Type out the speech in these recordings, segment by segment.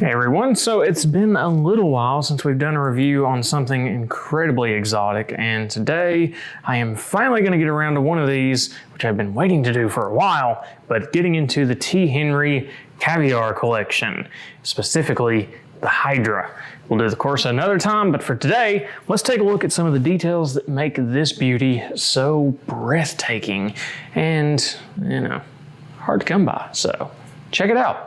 Hey everyone, so it's been a little while since we've done a review on something incredibly exotic, and today I am finally going to get around to one of these, which I've been waiting to do for a while, but getting into the T Henri Caviar collection, specifically the Hydra. We'll do the course another time, but for today, let's take a look at some of the details that make this beauty so breathtaking and, hard to come by. So check it out.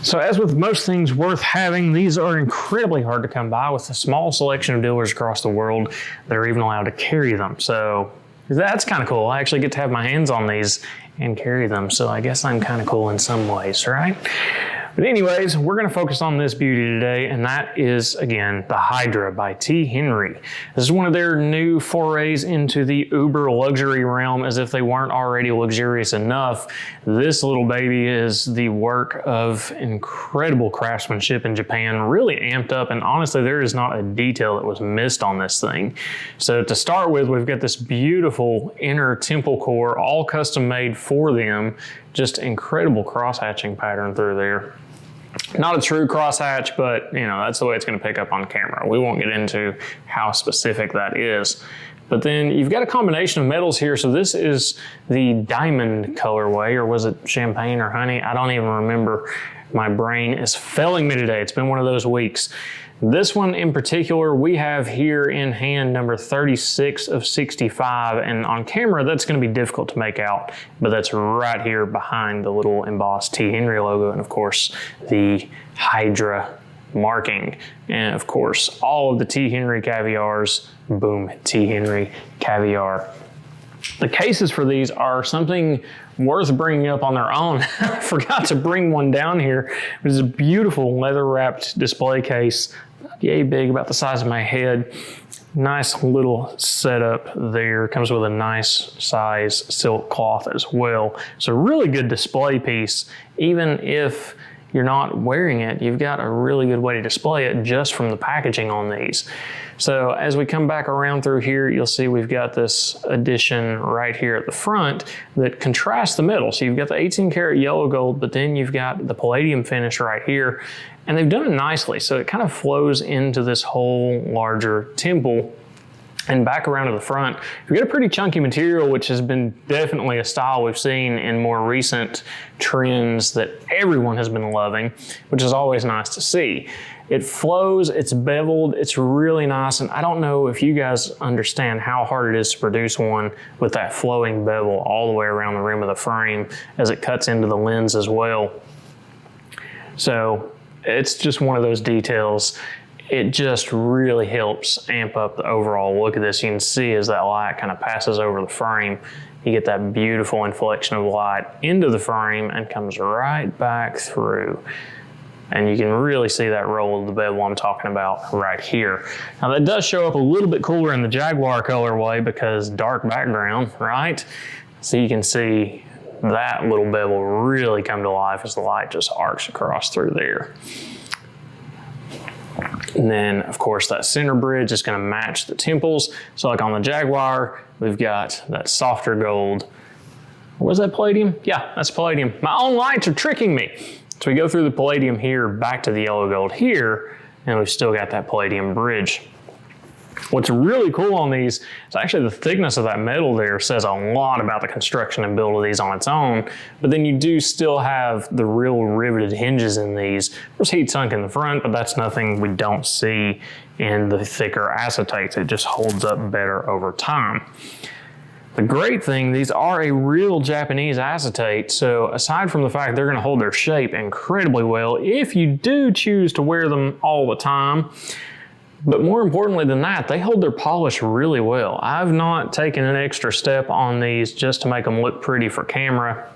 So as with most things worth having, these are incredibly hard to come by with a small selection of dealers across the world that are even allowed to carry them. So that's kind of cool. I actually get to have my hands on these and carry them. So I guess I'm kind of cool in some ways, right? But anyways, we're going to focus on this beauty today, and that is, again, the Hydra by T Henri. This is one of their new forays into the uber luxury realm, as if they weren't already luxurious enough. This little baby is the work of incredible craftsmanship in Japan, really amped up, and honestly, there is not a detail that was missed on this thing. So to start with, we've got this beautiful inner temple core, all custom made for them, just incredible cross-hatching pattern through there. Not a true crosshatch, but that's the way it's going to pick up on camera. We won't get into how specific that is. But then you've got a combination of metals here. So this is the diamond colorway, or was it champagne or honey? I don't even remember. My brain is failing me today. It's been one of those weeks. This one in particular, we have here in hand number 36 of 65, and on camera that's going to be difficult to make out, but that's right here behind the little embossed T Henri logo, and of course the Hydra marking, and of course all of the T Henri Caviars, boom, T Henri Caviar. The cases for these are something worth bringing up on their own. I forgot to bring one down here. It is a beautiful leather wrapped display case, yay big, about the size of my head. Nice little setup there. Comes with a nice size silk cloth as well. It's a really good display piece. Even if you're not wearing it, you've got a really good way to display it just from the packaging on these. So as we come back around through here, you'll see we've got this addition right here at the front that contrasts the metal. So you've got the 18 karat yellow gold, but then you've got the palladium finish right here, and they've done it nicely. So it kind of flows into this whole larger temple. And back around to the front, you've got a pretty chunky material, which has been definitely a style we've seen in more recent trends that everyone has been loving, which is always nice to see. It flows, it's beveled, it's really nice, and I don't know if you guys understand how hard it is to produce one with that flowing bevel all the way around the rim of the frame as it cuts into the lens as well. So it's just one of those details. It just really helps amp up the overall look of this. You can see as that light kind of passes over the frame, you get that beautiful inflection of light into the frame and comes right back through. And you can really see that roll of the bevel I'm talking about right here. Now that does show up a little bit cooler in the Jaguar colorway because dark background, right? So you can see that little bevel really come to life as the light just arcs across through there. And then, of course, that center bridge is going to match the temples. So like on the Jaguar, we've got that softer gold. Was that palladium? Yeah, that's palladium. My own lights are tricking me. So we go through the palladium here, back to the yellow gold here, and we've still got that palladium bridge. What's really cool on these is actually the thickness of that metal there says a lot about the construction and build of these on its own, but then you do still have the real riveted hinges in these. There's heat sunk in the front, but that's nothing we don't see in the thicker acetates. It just holds up better over time. The great thing, these are a real Japanese acetate, so aside from the fact they're going to hold their shape incredibly well if you do choose to wear them all the time, but more importantly than that, they hold their polish really well. I've not taken an extra step on these just to make them look pretty for camera.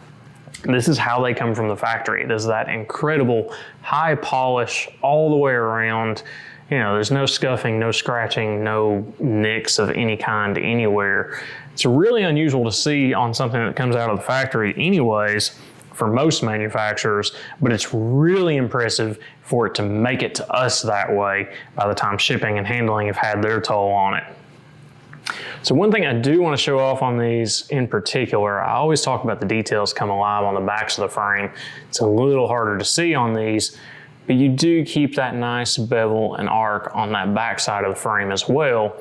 This is how they come from the factory. It is that incredible high polish all the way around. There's no scuffing, no scratching, no nicks of any kind anywhere. It's really unusual to see on something that comes out of the factory anyways. for most manufacturers, but it's really impressive for it to make it to us that way by the time shipping and handling have had their toll on it. So one thing I do want to show off on these in particular, I always talk about the details come alive on the backs of the frame. It's a little harder to see on these, but you do keep that nice bevel and arc on that back side of the frame as well.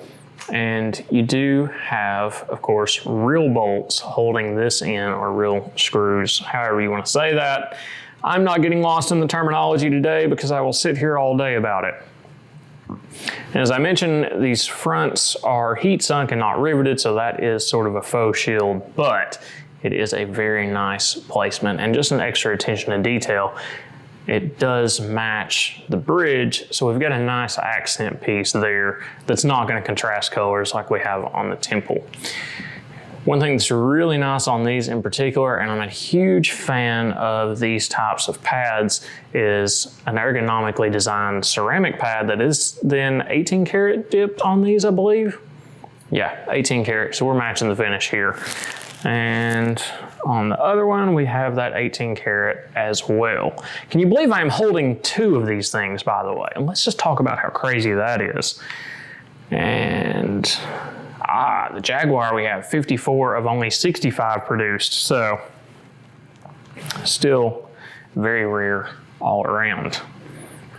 And you do have, of course, real bolts holding this in, or real screws, however you want to say that. I'm not getting lost in the terminology today because I will sit here all day about it. And as I mentioned, these fronts are heat sunk and not riveted, so that is sort of a faux shield, but it is a very nice placement and just an extra attention to detail. It does match the bridge, so we've got a nice accent piece there that's not going to contrast colors like we have on the temple. One thing that's really nice on these in particular, and I'm a huge fan of these types of pads, is an ergonomically designed ceramic pad that is then 18 karat dipped on these, I believe. Yeah, 18 karat, so we're matching the finish here. And on the other one, we have that 18 karat as well. Can you believe I'm holding two of these things, by the way? And let's just talk about how crazy that is. And the Jaguar, we have 54 of only 65 produced. So still very rare all around.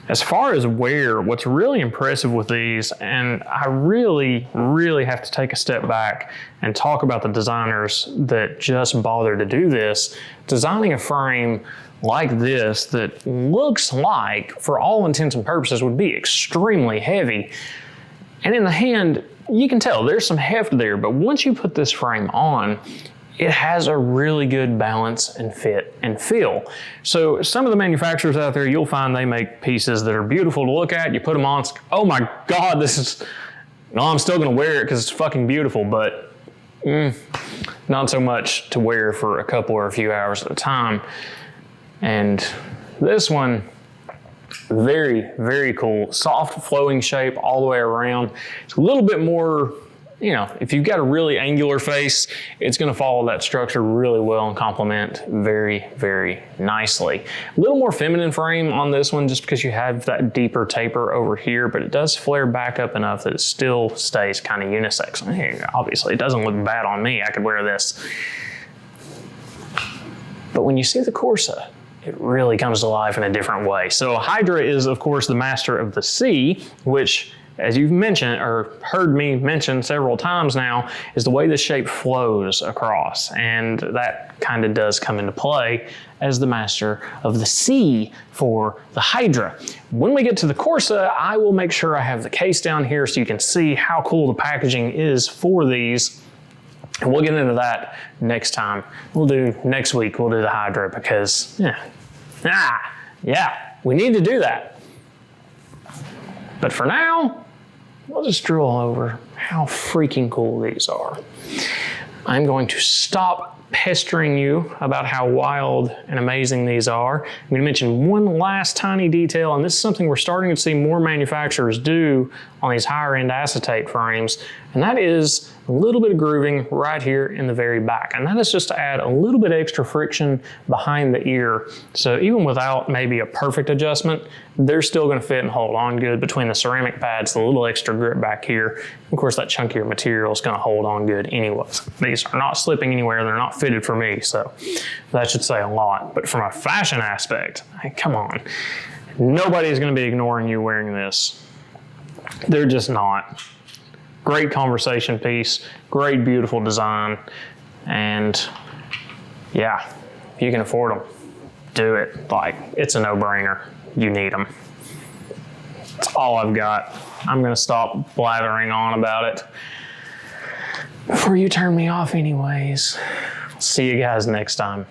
As far as wear, what's really impressive with these, and I really, really have to take a step back and talk about the designers that just bothered to do this, designing a frame like this that looks like, for all intents and purposes, would be extremely heavy. And in the hand, you can tell there's some heft there, but once you put this frame on, it has a really good balance and fit and feel. So some of the manufacturers out there, you'll find they make pieces that are beautiful to look at. You put them on, it's, oh my God, this is, no, I'm still gonna wear it because it's fucking beautiful, but not so much to wear for a couple or a few hours at a time. And this one, very, very cool. Soft flowing shape all the way around. It's a little bit more, you know, if you've got a really angular face, it's going to follow that structure really well and complement very, very nicely. A little more feminine frame on this one just because you have that deeper taper over here, but it does flare back up enough that it still stays kind of unisex. Hey, obviously, it doesn't look bad on me. I could wear this. But when you see the Corsa, it really comes to life in a different way. So Hydra is, of course, the master of the sea, which, as you've mentioned or heard me mention several times now, is the way the shape flows across. And that kind of does come into play as the master of the sea for the Hydra. When we get to the Corsa, I will make sure I have the case down here so you can see how cool the packaging is for these. And we'll get into that next time. Next week, we'll do the Hydra because, we need to do that. But for now, we'll just drill over how freaking cool these are. I'm going to stop pestering you about how wild and amazing these are. I'm going to mention one last tiny detail, and this is something we're starting to see more manufacturers do on these higher end acetate frames, and that is a little bit of grooving right here in the very back. And that is just to add a little bit extra friction behind the ear. So even without maybe a perfect adjustment, they're still going to fit and hold on good between the ceramic pads, the little extra grip back here. Of course, that chunkier material is going to hold on good anyways. These are not slipping anywhere. They're not fitted for me, so that should say a lot. But from a fashion aspect, hey, come on. Nobody's going to be ignoring you wearing this. They're just not. Great conversation piece, great beautiful design, and yeah, if you can afford them, do it. Like, it's a no-brainer. You need them. That's all I've got. I'm gonna stop blathering on about it before you turn me off anyways. See you guys next time.